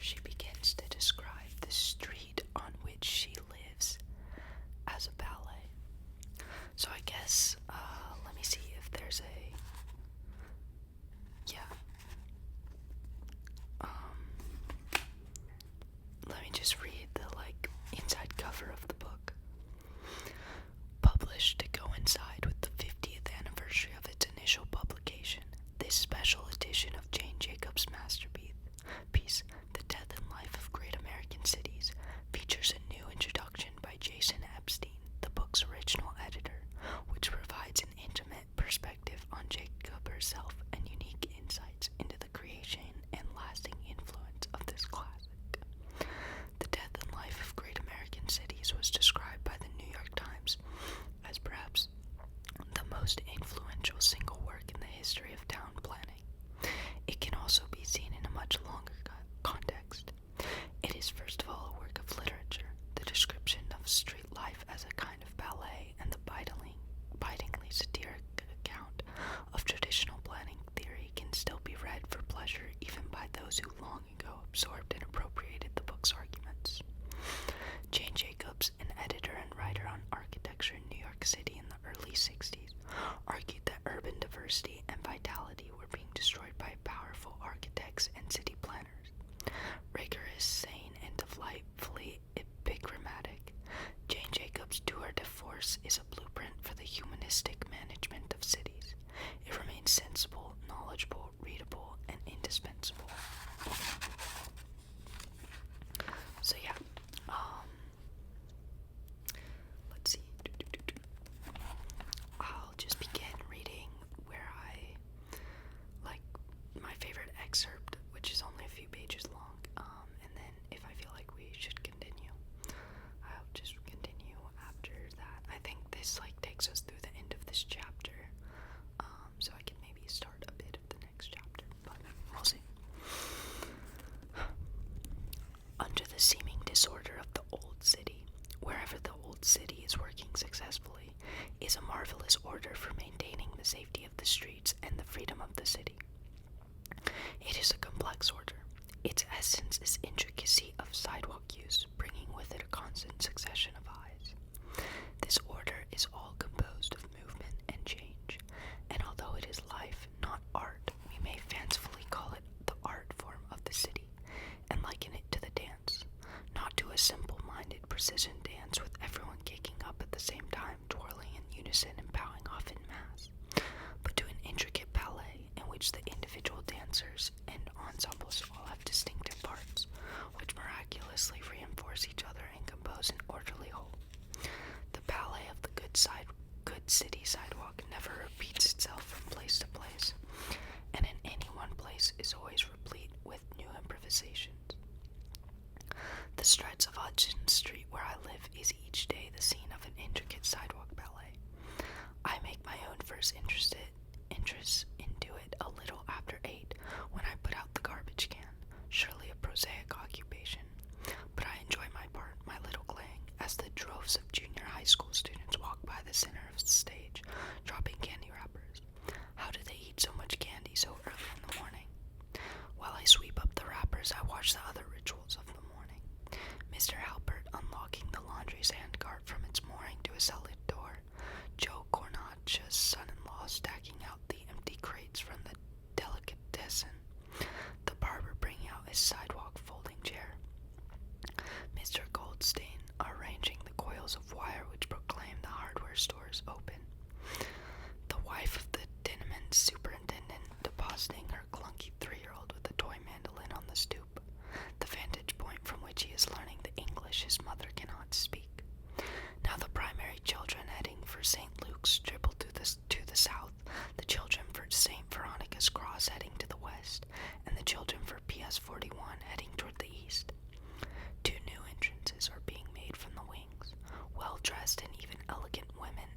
she begins to describe the street on which she lives as a ballet. So I guess, let me see if there's a, yeah, let me just read the, inside cover of the book. Published to coincide with the 50th anniversary of its initial publication, this special edition of Jane Jacobs' masterpiece, The Death and Life of Great American Cities, features a new introduction by Jason Epstein, the book's original editor, which provides an intimate perspective on Jacob herself and unique insights into the creation and lasting influence of this classic. The Death and Life of Great American Cities was described by the New York Times as perhaps the most influential single work in the history of town planning. It can also be seen in a much longer context. It is first of all a work of literature. The description of street life as a kind of ballet and the bitingly satiric account of traditional planning theory can still be read for pleasure even by those who long ago absorbed and appropriated the book's arguments. Jane Jacobs, an editor and writer on architecture in New York City in the early 60s, argued that urban diversity and vitality were being destroyed by powerful architects and city planners. Rigorous, sane, and delightfully epigrammatic, Jane Jacobs' tour de force is a blueprint for the humanistic management of cities. It remains sensible, knowledgeable, readable, and indispensable. So yeah, let's see. I'll just begin reading where my favorite excerpt, which is only a few pages long, and then if I feel like we should continue, I'll just continue after that. I think this takes us through the end of this chapter, so I can maybe start a bit of the next chapter, but we'll see. Under the seeming disorder of the old city, wherever the old city is working successfully, is a marvelous order for maintaining the safety of the streets and the freedom of the city. It is a complex order. Its essence is intricacy of sidewalk use, bringing with it a constant succession of eyes. This order is all composed of movement and change, and although it is life, not art, we may fancifully call it the art form of the city, and liken it to the dance, not to a simple-minded precision dance with everyone kicking up at the same time, twirling in unison and bowing off in mass, but to an intricate ballet in which the individual dancers and ensembles all have distinctive parts, which miraculously reinforce each other and compose an orderly whole. The ballet of the good city sidewalk never repeats itself from place to place, and in any one place is always replete with new improvisations. The strides of Hudson Street, where I live, is each day the scene of an intricate sidewalk ballet. I make my own first interest into it a little after 8, when I put out the garbage can, surely a prosaic occupation, but I enjoy my part, my little clang, as the droves of junior high school students walk by the center of the stage, dropping candy wrappers. How do they eat so much candy so early in the morning? While I sweep up the wrappers, I watch the other rituals of the morning. Mr. Halpert unlocking the laundry sand cart from its mooring to a cellar door, Joe Cornaccia's son-in-law stacking out the empty crates from the delicatessen, the barber bringing out his sidewalk folding chair, Mr. Goldstein arranging the coils of wire which proclaim the hardware stores open, the wife of the tenement superintendent depositing her clunky 3-year-old with a toy mandolin on the stoop, the vantage point from which he is learning the English his mother cannot speak. Now the primary children heading for St. Luke's dribble to the south, the children for St. Veronica's Cross heading to the west, and the children for PS 41 heading toward the east. 2 new entrances are being made from the wings. Well-dressed and even elegant women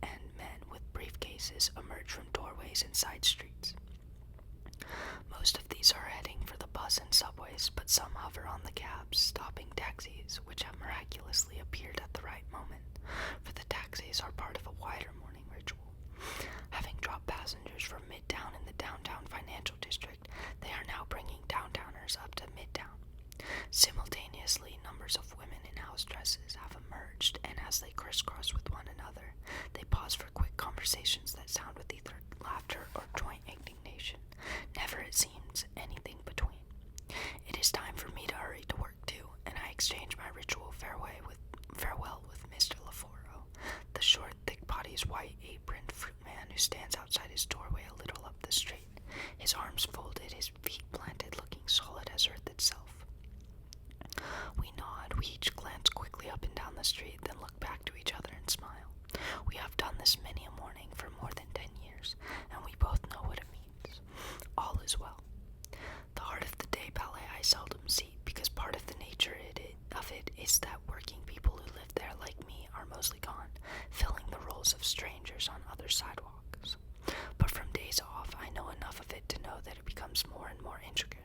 and men with briefcases emerge from doorways and side streets. Most of these are heading for the bus and subways, but some hover on the cabs, stopping taxis, which have miraculously appeared at the right moment, for the taxis are part of a wider morning ritual. Having dropped passengers from Midtown in the downtown financial district, they are now bringing downtowners up to Midtown. Simultaneously, numbers of women in house dresses have emerged, and as they crisscross with one another, they pause for quick conversations that sound with either laughter or joint indignation. Never, it seems, anything between. It is time for me to hurry to work too, and I exchange my ritual farewell with Mr. Laforo, the short, thick-bodied, white-aproned fruit man who stands outside his doorway a little up the street, his arms folded, his feet planted, looking solid as earth itself. We nod, we each glance quickly up and down the street, then look back to each other and smile. We have done this many a morning for more than 10 years, and we both know what it means. All is well. The heart of the day ballet I seldom see, because part of the nature of it is that working people who live there like me are mostly gone, filling the roles of strangers on other sidewalks. But from days off, I know enough of it to know that it becomes more and more intricate.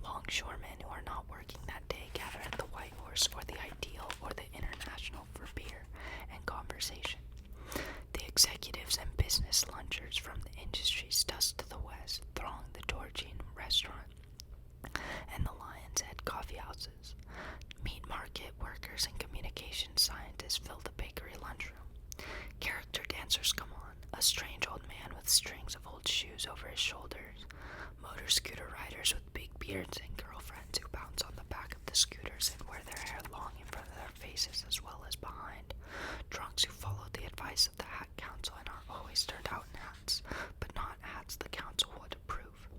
Longshoremen who are not working that day gather at the White Horse or the Ideal or the International for beer and conversation. The executives and business lunchers from the industries dust to the west throng the Georgian restaurant and the Lion's Head coffee houses. Meat market workers and communication scientists fill the bakery lunchroom. Character dancers come on, a strange old man with strings of old shoes over his shoulders, motor scooter riders with big beards and girlfriends who bounce on the back of the scooters and wear their hair long in front of their faces as well as behind, drunks who follow the advice of the Hat Council and are always turned out in hats, but not hats the council would approve.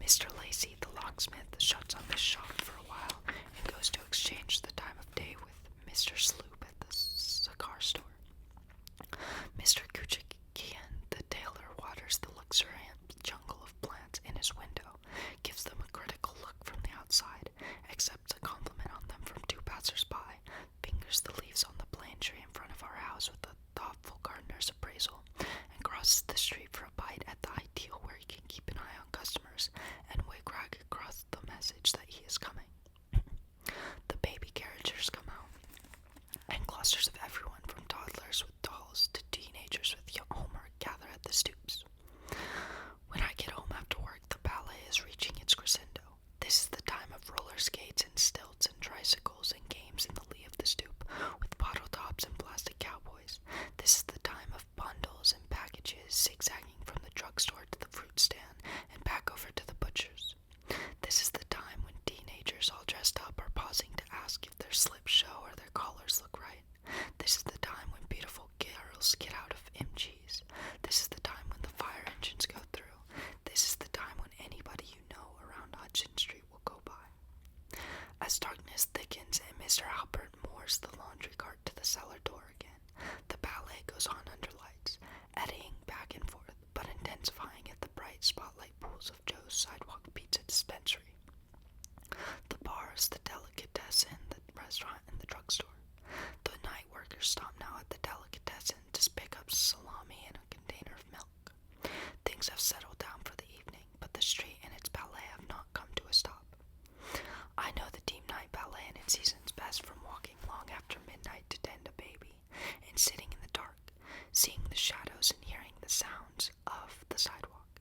Mr. Lacey, the locksmith, shuts up his shop for a while and goes to exchange the time of day with Mr. Sloop at the cigar store. Mr. Kuchikian, the tailor, waters the luxuriant jungle of plants in his window, gives them a critical look from the outside, accepts a compliment on them from two passers-by, fingers the leaves on the plane tree in front of our house with a thoughtful gardener's appraisal, and crosses the street for a bite at the Ideal where he can keep an eye on customers and wig-rag across the message that he is coming. The baby carriages come out, and clusters of everyone from toddlers with dolls to teenagers with homework gather at the stoops. When I get home after work, the ballet is reaching its crescendo. This is the time of roller skates and stilts and tricycles and games in the lee of the stoop, with bottle tops and plastic cowboys. This is the time of bundles and packages zigzagging from the drugstore to the fruit stand and back over to the butcher's. This is the time when teenagers all dressed up are pausing to ask if their slips show or their collars look right. This is the time when beautiful girls get out of MGs. This is the time when the fire engines go through. This is the time when anybody you know around Hudson Street will go by. As darkness thickens and Mr. Albert moors the laundry cart to the cellar door again, the ballet goes on under lights, eddying back and forth, but intensifying at the bright spotlight pools of Joe's sidewalk pizza dispensary, the bars, the delicatessen, the restaurant, and the drugstore. The night workers stop now at the delicatessen to pick up salami and a container of milk. Things have settled down for the evening, but the street and its ballet have not come to a stop. I know the deep night ballet and its seasons best from walking long after midnight to tend a baby, and sitting in the dark, seeing the shadows and hearing the sounds of the sidewalk.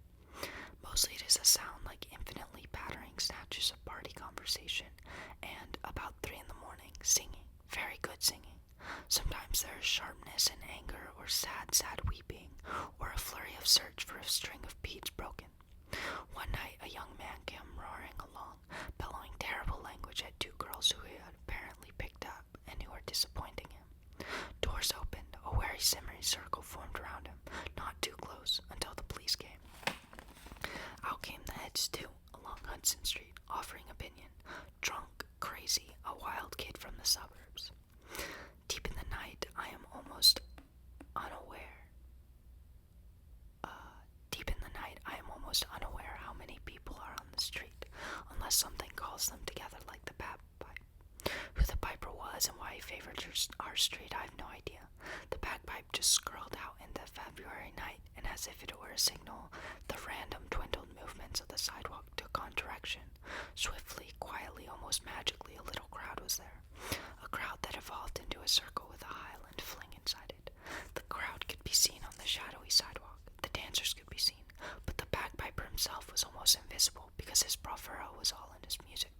Mostly it is a sound like infinitely pattering snatches of party conversation, and about 3 in the morning, singing, very good singing. Sometimes there is sharpness and anger, or sad, sad weeping, or a flurry of search for a string of beads broken. One night a young man came roaring along, bellowing terrible language at 2 girls who he had apparently picked up and who were disappointing him. Doors opened, a wary semicircle formed around him, not too close, until the police came. Out came the heads too, along Hudson Street, offering opinion. Drunk, crazy, a wild kid from the suburbs. Deep in the night, I am almost unaware how many people are on the street, unless something calls them together like the bagpipe. Who the piper was and why he favored our street, I have no idea. The bagpipe just skirled out in the February night, and as if it were a signal, the random dwindled movements of the sidewalk took on direction. Swiftly, quietly, almost magically, a little crowd was there. A crowd that evolved into a circle with a Highland fling inside it. The crowd could be seen on the shadowy sidewalk. The dancers could be seen, but the bagpiper himself was almost invisible because his bravura was all in his music.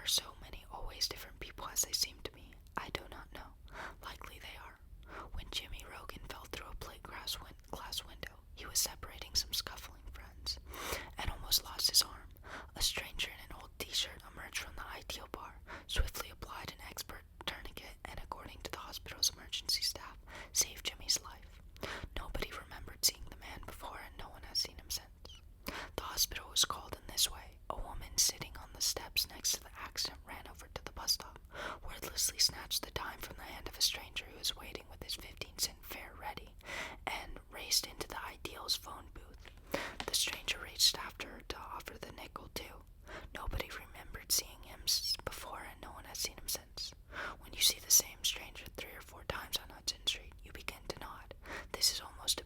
are so many always different people as they seem to me? I do not know. Likely they are. When Jimmy Rogan fell through a plate glass window, he was separating some scuffling friends and almost lost his arm. A stranger in an old t-shirt emerged from the ideal bar, swiftly applied an expert tourniquet, and according to the hospital's emergency staff, saved Jimmy's life. Nobody remembered seeing the man before, and no one has seen him since. The hospital was called in this way. A woman sitting on the steps next to the accident ran over to the bus stop, wordlessly snatched the dime from the hand of a stranger who was waiting with his 15-cent fare ready, and raced into the Ideal's phone booth. The stranger reached after her to offer the nickel too. Nobody remembered seeing him before, and no one has seen him since. When you see the same stranger 3 or 4 times on Hudson Street, you begin to nod. This is almost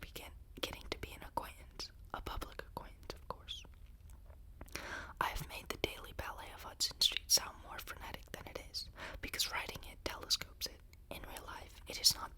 getting to be an acquaintance, a public acquaintance, of course. I have made the daily ballet of Hudson Street sound more frenetic than it is, because writing it telescopes it. In real life, it is not